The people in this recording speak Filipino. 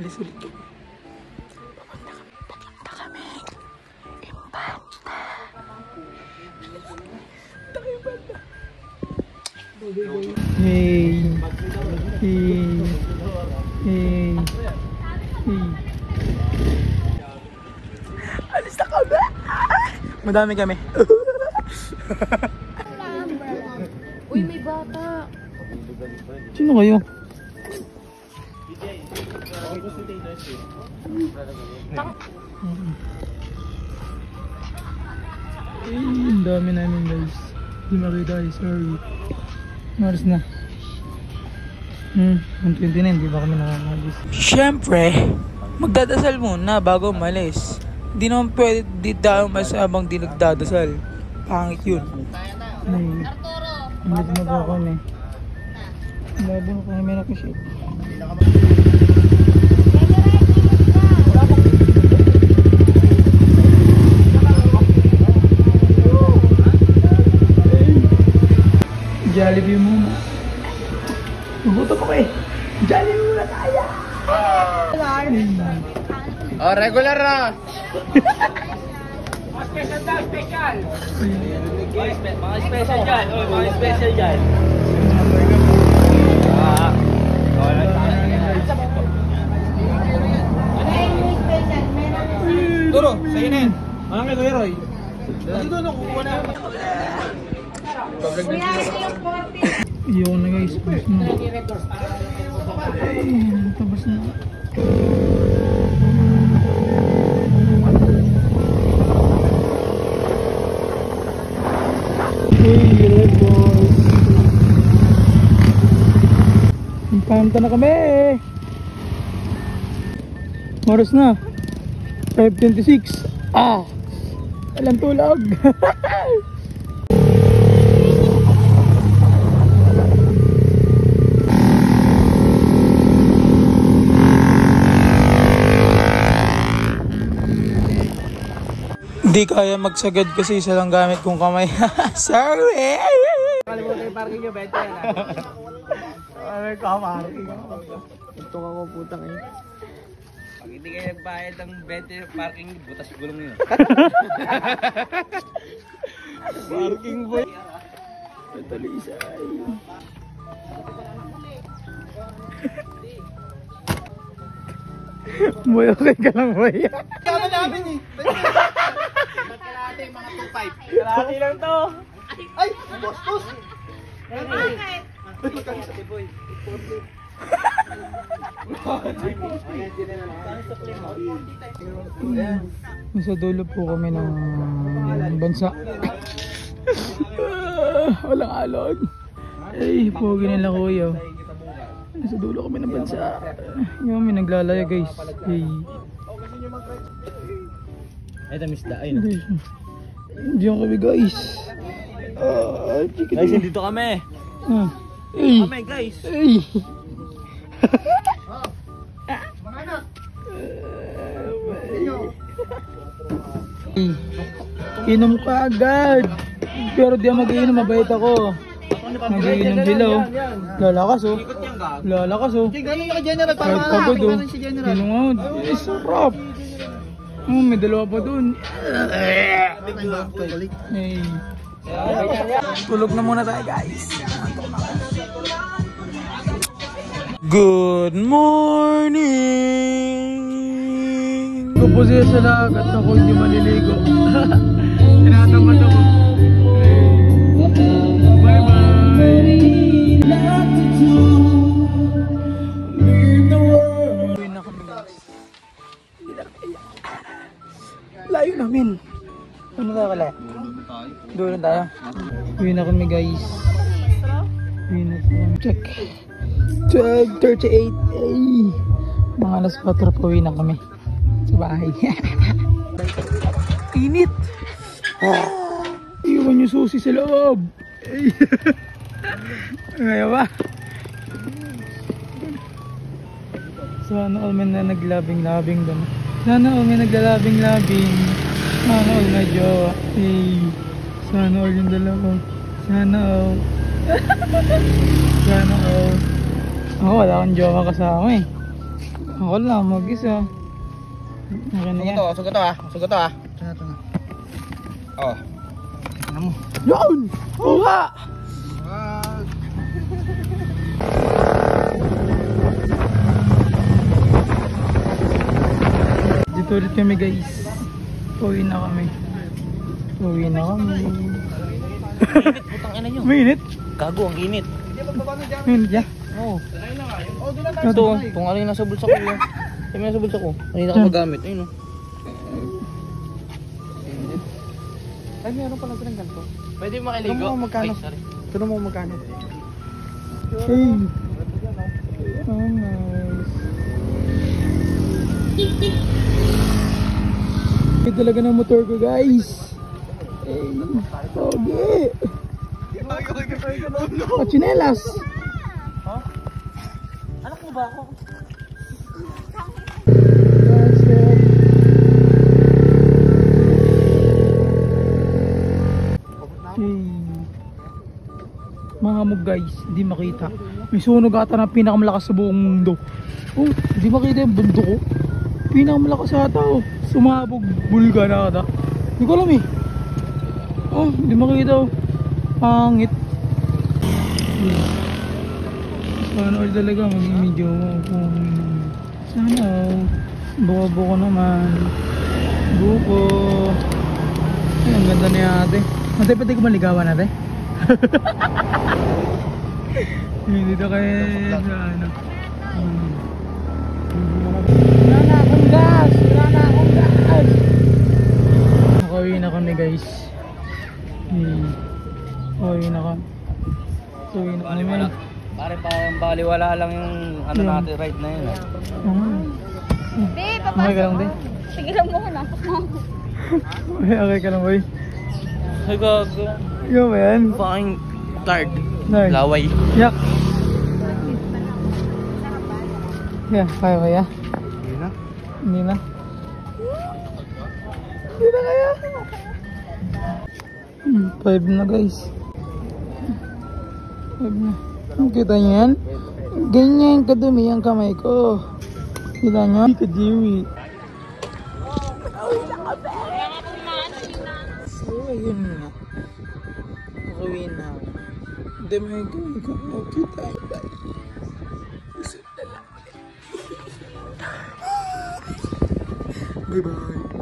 alis ulit kami. Papunta kami. Impanta. Tayo banda. Hey. Hey. Hey. Hey. Alis na kami. Madami kami. Uy, may bata. Sino kayo? Ang dami namin guys. Hindi makita ay sorry. Maris na. 1:29, di ba kami nakakalis? Siyempre, magdadasal muna bago umalis. Hindi naman pwede di tayo masabang di nagdadasal. Pangit yun. Hindi na ba kami? Labo na kami na kasi. Jollibee muna. Mabuto ko eh. Jollibee muna tayo. Oh, regular na. Special dyan, special. Mga special dyan. Mga special dyan. Turo, sa'yo na yan. Mga kay Kuya Roy. Kasi doon ako kukuha na. Iyo na guys. Tapos na. Tapos na. Hey, red boys. Impanta na kami. Oras na 5:26. Walang tulog. Hindi kaya magsagad kasi isa lang gamit kong kamay. Sorry! Kalimutan yung parking nyo, 20 yan. Ano ka parking? Ito ka ko putang eh. Pag hindi kayo nagbayad ng 20 yung parking, butas gulong yun. Parking boy. Talisay. Boy, okay ka lang boy. Kama namin eh. Kalahati mga 2.5. Kalahati lang to. Ay, boss. Nasa dulo po kami ng bansa. Walang alon. Ay, pogi nila kuya. Nasa dulo kami ng bansa. Yung may naglalaya guys. Ay. Ito misda, ayun. Diyan kami guys. Guys, dito kami. Ay. Kami guys. Ay. Inom ka agad. Pero di ako mag-iinom, mabait ako. Mag-iinom sila oh. Lalakas oh. Lalakas oh. Gano'n yung general para Kahit pagod oh. si general. Inom nga. Eh, sarap. May dalawa pa dun. Hey. Tulog na muna tayo guys. Good morning! Ko po siya sa lagat ako hindi maliligo. Tinatamad ako. Bye bye! Uwi na kami guys. Layo namin. Ano tayo kala? Doon tayo. Uwi na kami guys. Uwi na kami. Check. 12:38. Ay. Mga alas 4 pa uwi na kami. Sa bahay. Init. Iwan yung susi sa loob. Ay. Ngayon ba? Sana all may na naglabing-labing doon. Sana all may naglalabing-labing. Sana all may jowa. Hey. Sana all yung dalawa. Sana all. Sana all. Ako wala akong jowa kasama eh. Ako lang, mag-isa. Okay na yan. Sugot to ah. Ito na. Oh. Ano mo? Yun! Oo nga! Dito ulit kami guys. Uwi na kami. Putang ina nyo. Mainit? Gago, ang init. Mainit ya? Oo. Ito. Itong ano yung nasa bulsa ko yun. Yung nasa bulsa ko. Kanina ko magamit. Ayun o. Ay, meron pala silang ganito. Pwede makiligo. Ano mo magkano? Ay, sorry. Ito mo magkano? Hey! Oh, nice. Ito talaga ng motor ko guys. Hey, pogi. Pachinelas. Anak mo ba ako? Mahamog guys, hindi makita. May sunog ata na pinakamalakas sa buong mundo. Oh, hindi makita yung bundok ko. Pinakamalakas ata oh. Sumabog bulkan ata. Hindi ko alam eh. Oh, hindi makita oh. Pangit. Sana all talaga maging medyo sana oh. Buko naman. Buko. Ay, ang ganda niya ate. Ate, pwede ko maligawan ate? Dito kayo sa ano. Wala na akong gas! Nakauwi na kami guys. Nakauwi na kami. Baliwala. Pare parang baliwala lang yung ano natin ride na yun. Di, Okay ka lang din? sige lang mo ko, napak mo ako. Okay ka lang boy? Ay gago. Ikaw ba yan? Fucking tired. Nice. Laway. Yak. Yeah, kaya. Hindi na. Hindi na. Hindi na kaya. 5 na guys. 5 na. Kita nyo yan? Ganyan kadumi ang kamay ko. Kita nyo? Hindi ka diwi. So ayun na. Nakawin na ako. Hindi mo yung gawin ko. Kita. Bye. Susunod na lang ulit. Bye bye.